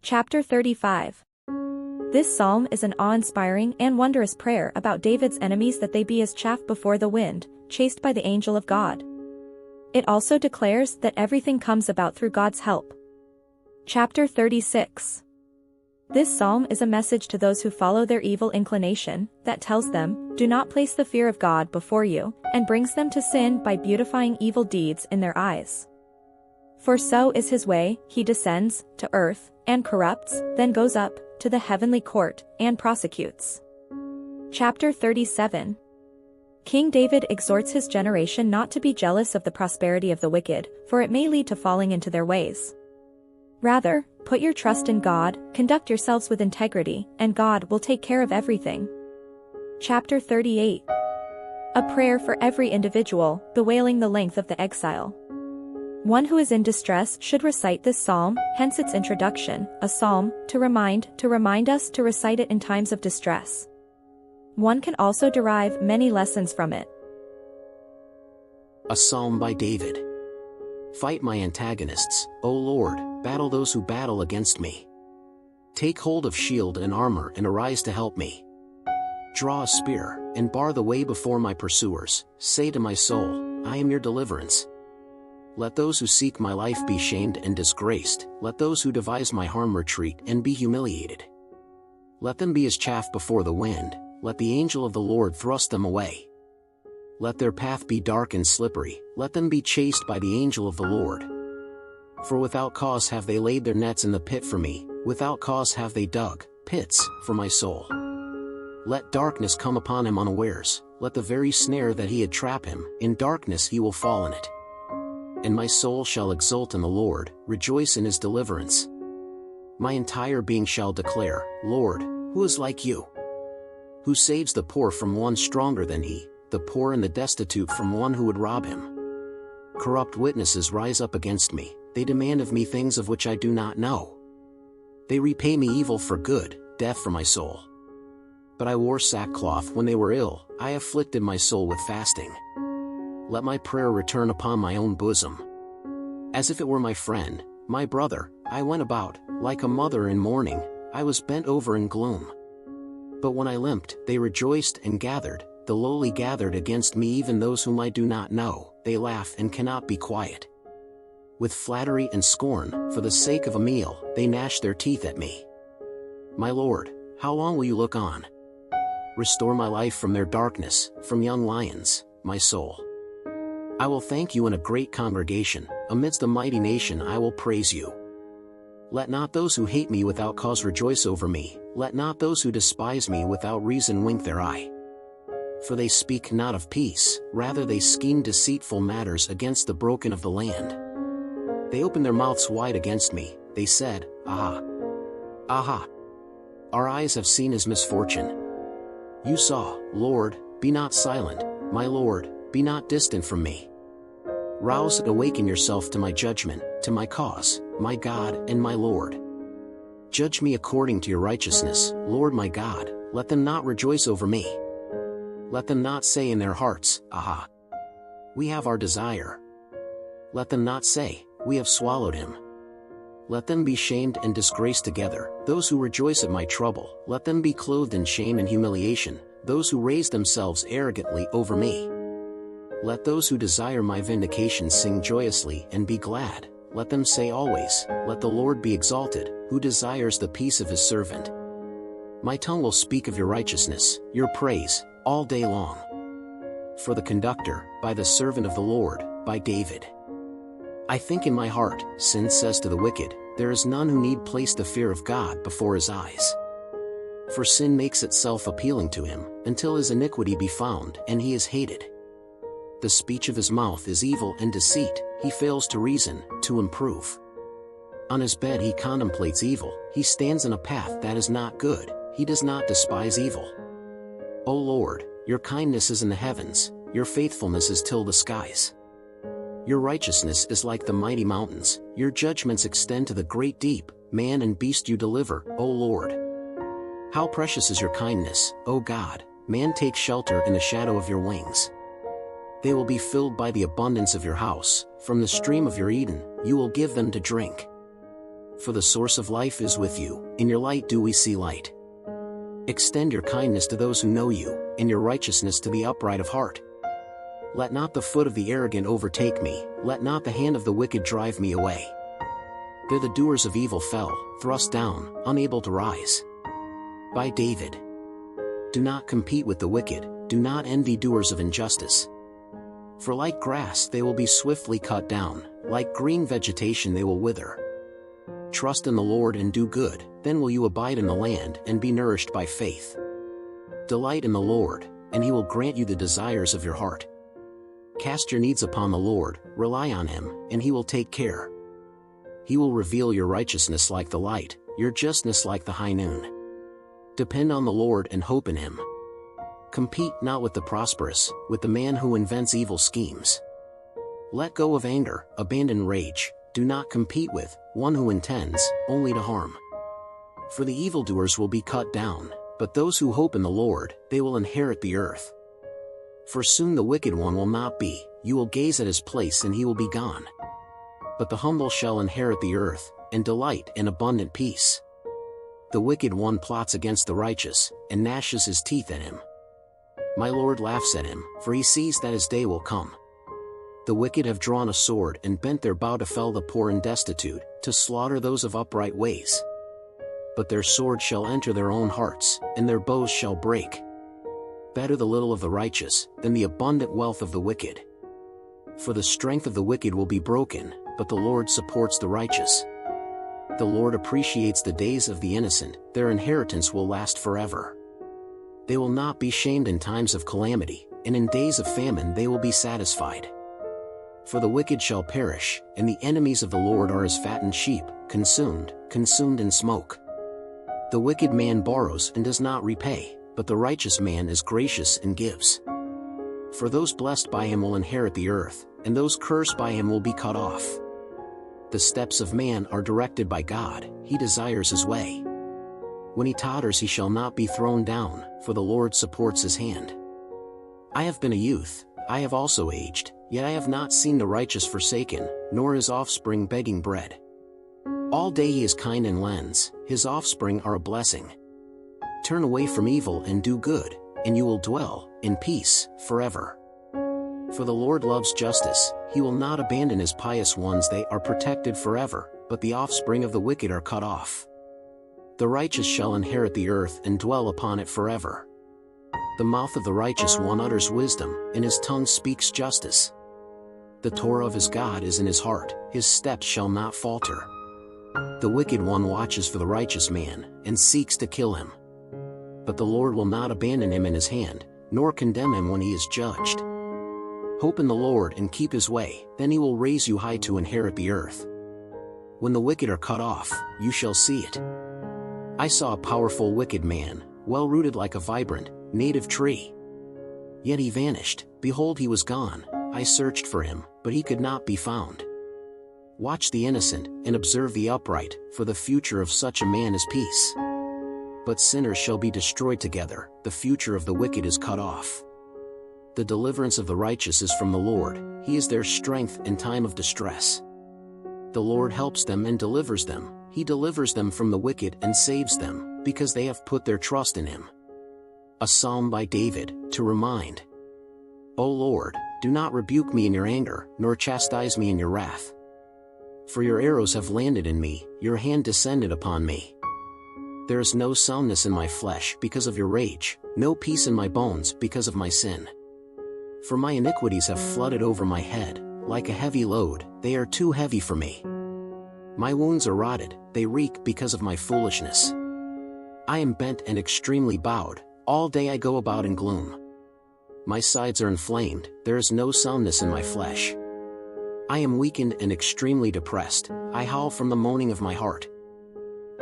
Chapter 35. This psalm is an awe-inspiring and wondrous prayer about David's enemies that they be as chaff before the wind, chased by the angel of God. It also declares that everything comes about through God's help. Chapter 36. This psalm is a message to those who follow their evil inclination, that tells them, do not place the fear of God before you, and brings them to sin by beautifying evil deeds in their eyes. For so is his way, he descends to earth, and corrupts, then goes up to the heavenly court, and prosecutes. Chapter 37. King David exhorts his generation not to be jealous of the prosperity of the wicked, for it may lead to falling into their ways. Rather, put your trust in God, conduct yourselves with integrity, and God will take care of everything. Chapter 38. A prayer for every individual, bewailing the length of the exile. One who is in distress should recite this psalm, hence its introduction, a psalm, to remind us to recite it in times of distress. One can also derive many lessons from it. A Psalm by David. Fight my antagonists, O Lord, battle those who battle against me. Take hold of shield and armor and arise to help me. Draw a spear, and bar the way before my pursuers, say to my soul, I am your deliverance. Let those who seek my life be shamed and disgraced, let those who devise my harm retreat and be humiliated. Let them be as chaff before the wind, let the angel of the Lord thrust them away. Let their path be dark and slippery, let them be chased by the angel of the Lord. For without cause have they laid their nets in the pit for me, without cause have they dug pits for my soul. Let darkness come upon him unawares, let the very snare that he had trap him, in darkness he will fall in it. And my soul shall exult in the Lord, rejoice in his deliverance. My entire being shall declare, Lord, who is like you? Who saves the poor from one stronger than he, the poor and the destitute from one who would rob him? Corrupt witnesses rise up against me, they demand of me things of which I do not know. They repay me evil for good, death for my soul. But I wore sackcloth when they were ill, I afflicted my soul with fasting. Let my prayer return upon my own bosom. As if it were my friend, my brother, I went about, like a mother in mourning, I was bent over in gloom. But when I limped, they rejoiced and gathered, the lowly gathered against me even those whom I do not know, they laugh and cannot be quiet. With flattery and scorn, for the sake of a meal, they gnash their teeth at me. My Lord, how long will you look on? Restore my life from their darkness, from young lions, my soul. I will thank you in a great congregation, amidst a mighty nation I will praise you. Let not those who hate me without cause rejoice over me, let not those who despise me without reason wink their eye. For they speak not of peace, rather they scheme deceitful matters against the broken of the land. They opened their mouths wide against me, they said, Aha! Aha! Our eyes have seen his misfortune. You saw, Lord, be not silent, my Lord, be not distant from me. Rouse and awaken yourself to my judgment, to my cause, my God and my Lord. Judge me according to your righteousness, Lord my God, let them not rejoice over me. Let them not say in their hearts, Aha! We have our desire. Let them not say, We have swallowed him. Let them be shamed and disgraced together, those who rejoice at my trouble, let them be clothed in shame and humiliation, those who raise themselves arrogantly over me. Let those who desire my vindication sing joyously and be glad, let them say always, Let the Lord be exalted, who desires the peace of his servant. My tongue will speak of your righteousness, your praise, all day long. For the conductor, by the servant of the Lord, by David. I think in my heart, sin says to the wicked, there is none who need place the fear of God before his eyes. For sin makes itself appealing to him, until his iniquity be found and he is hated. The speech of his mouth is evil and deceit, he fails to reason, to improve. On his bed he contemplates evil, he stands in a path that is not good, he does not despise evil. O Lord, your kindness is in the heavens, your faithfulness is till the skies. Your righteousness is like the mighty mountains, your judgments extend to the great deep, man and beast you deliver, O Lord. How precious is your kindness, O God, man takes shelter in the shadow of your wings. They will be filled by the abundance of your house, from the stream of your Eden, you will give them to drink. For the source of life is with you, in your light do we see light. Extend your kindness to those who know you, and your righteousness to the upright of heart. Let not the foot of the arrogant overtake me, let not the hand of the wicked drive me away. There the doers of evil fell, thrust down, unable to rise. By David. Do not compete with the wicked, do not envy doers of injustice. For like grass they will be swiftly cut down, like green vegetation they will wither. Trust in the Lord and do good, then will you abide in the land and be nourished by faith. Delight in the Lord, and he will grant you the desires of your heart. Cast your needs upon the Lord, rely on him, and he will take care. He will reveal your righteousness like the light, your justness like the high noon. Depend on the Lord and hope in him. Compete not with the prosperous, with the man who invents evil schemes. Let go of anger, abandon rage, do not compete with one who intends only to harm. For the evildoers will be cut down, but those who hope in the Lord, they will inherit the earth. For soon the wicked one will not be, you will gaze at his place and he will be gone. But the humble shall inherit the earth, and delight in abundant peace. The wicked one plots against the righteous, and gnashes his teeth at him. My Lord laughs at him, for he sees that his day will come. The wicked have drawn a sword and bent their bow to fell the poor and destitute, to slaughter those of upright ways. But their sword shall enter their own hearts, and their bows shall break. Better the little of the righteous, than the abundant wealth of the wicked. For the strength of the wicked will be broken, but the Lord supports the righteous. The Lord appreciates the days of the innocent, their inheritance will last forever. They will not be shamed in times of calamity, and in days of famine they will be satisfied. For the wicked shall perish, and the enemies of the Lord are as fattened sheep, consumed in smoke. The wicked man borrows and does not repay, but the righteous man is gracious and gives. For those blessed by him will inherit the earth, and those cursed by him will be cut off. The steps of man are directed by God, he desires his way. When he totters he shall not be thrown down, for the Lord supports his hand. I have been a youth, I have also aged, yet I have not seen the righteous forsaken, nor his offspring begging bread. All day he is kind and lends, his offspring are a blessing. Turn away from evil and do good, and you will dwell in peace forever. For the Lord loves justice, he will not abandon his pious ones, they are protected forever, but the offspring of the wicked are cut off. The righteous shall inherit the earth and dwell upon it forever. The mouth of the righteous one utters wisdom, and his tongue speaks justice. The Torah of his God is in his heart, his steps shall not falter. The wicked one watches for the righteous man, and seeks to kill him. But the Lord will not abandon him in his hand, nor condemn him when he is judged. Hope in the Lord and keep his way, then he will raise you high to inherit the earth. When the wicked are cut off, you shall see it. I saw a powerful wicked man, well rooted like a vibrant, native tree. Yet he vanished, behold he was gone, I searched for him, but he could not be found. Watch the innocent, and observe the upright, for the future of such a man is peace. But sinners shall be destroyed together, the future of the wicked is cut off. The deliverance of the righteous is from the Lord, he is their strength in time of distress. The Lord helps them and delivers them, he delivers them from the wicked and saves them, because they have put their trust in him. A psalm by David, to remind. O Lord, do not rebuke me in your anger, nor chastise me in your wrath. For your arrows have landed in me, your hand descended upon me. There is no soundness in my flesh because of your rage, no peace in my bones because of my sin. For my iniquities have flooded over my head, like a heavy load, they are too heavy for me. My wounds are rotted, they reek because of my foolishness. I am bent and extremely bowed, all day I go about in gloom. My sides are inflamed, there is no soundness in my flesh. I am weakened and extremely depressed, I howl from the moaning of my heart.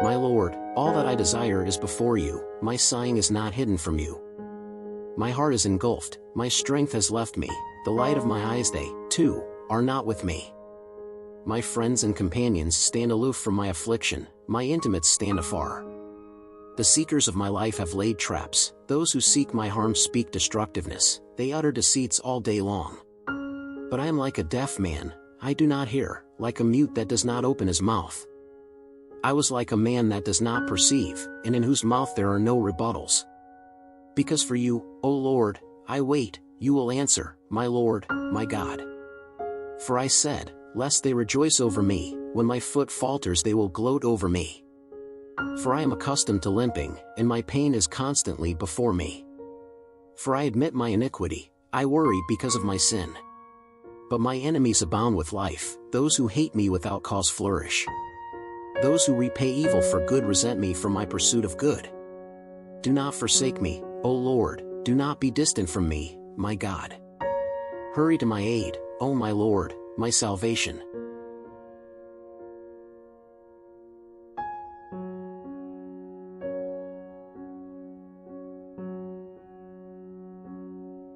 My Lord, all that I desire is before you, my sighing is not hidden from you. My heart is engulfed, my strength has left me, the light of my eyes they, too, are not with me. My friends and companions stand aloof from my affliction, my intimates stand afar. The seekers of my life have laid traps, those who seek my harm speak destructiveness, they utter deceits all day long. But I am like a deaf man, I do not hear, like a mute that does not open his mouth. I was like a man that does not perceive, and in whose mouth there are no rebuttals. Because for you, O Lord, I wait, you will answer, my Lord, my God. For I said, lest they rejoice over me, when my foot falters they will gloat over me. For I am accustomed to limping, and my pain is constantly before me. For I admit my iniquity, I worry because of my sin. But my enemies abound with life, those who hate me without cause flourish. Those who repay evil for good resent me for my pursuit of good. Do not forsake me, O Lord, do not be distant from me, my God. Hurry to my aid, O my Lord, my salvation.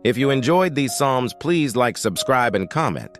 If you enjoyed these Psalms, please like, subscribe, and comment.